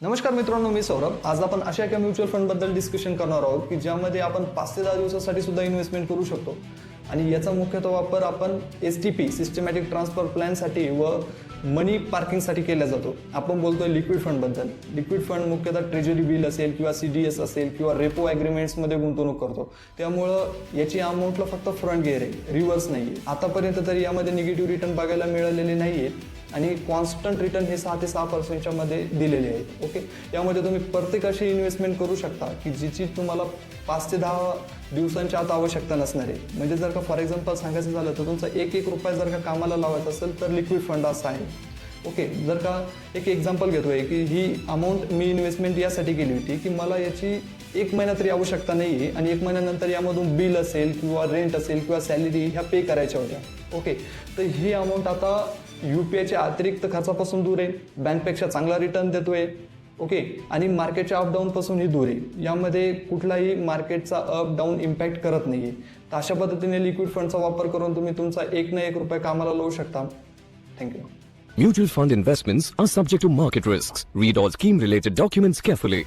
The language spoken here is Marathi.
नमस्कार मित्रांनो, मी सौरभ. आज आपण अशा एका म्युच्युअल फंड बद्दल डिस्कशन करणार आहोत की ज्यामध्ये आपण 5 ते 10 दिवसासाठी सुद्धा इन्व्हेस्टमेंट करू शकतो आणि याचा मुख्यतः वापर आपण STP सिस्टमॅटिक ट्रान्सफर प्लॅनसाठी व मनी पार्किंगसाठी केला जातो. आपण बोलतोय लिक्विड फंड बद्दल. लिक्विड फंड मुख्यतः ट्रेजरी बिल असेल किंवा CDS असेल किंवा रेपो ॲग्रीमेंट्समध्ये गुंतवणूक करतो. त्यामुळं याची अमाऊंटला फक्त फ्रंट गिअर आहे, रिव्हर्स नाही आहे. आतापर्यंत तरी यामध्ये निगेटिव्ह रिटर्न बघायला मिळालेले नाही आहेत आणि कॉन्स्टंट रिटर्न हे 6 ते 6% मध्ये दिलेले आहेत. ओके, यामध्ये तुम्ही प्रत्येक अशी इन्व्हेस्टमेंट करू शकता की जिची तुम्हाला 5 ते 10 दिवसांच्या आत आवश्यकता नसणार आहे. म्हणजे जर का फॉर एक्झाम्पल सांगायचं झालं तर तुमचा एक रुपया जर का कामाला लावायचा असेल तर लिक्विड फंड असा आहे. ओके, जर का एक एक्झाम्पल घेतोय की ही अमाऊंट मी इन्व्हेस्टमेंट यासाठी केली होती की मला याची 1 महिना तरी आवश्यकता नाही आहे आणि 1 महिन्यानंतर यामधून बिल असेल किंवा रेंट असेल किंवा सॅलरी ह्या पे करायच्या होत्या. ओके, तर ही अमाऊंट आता UPIच्या अतिरिक्त खर्चापासून दूर आहे, बँकपेक्षा चांगला रिटर्न देतोय. ओके, आणि मार्केटच्या अपडाऊनपासून ही दूर आहे. यामध्ये कुठलाही मार्केटचा अप डाऊन इम्पॅक्ट करत नाही आहे. तर अशा पद्धतीने लिक्विड फंडचा वापर करून तुम्ही तुमचा 1 ना 1 रुपया कामाला लावू शकता. Thank you. Mutual fund investments are subject to market risks. Read all scheme related documents carefully.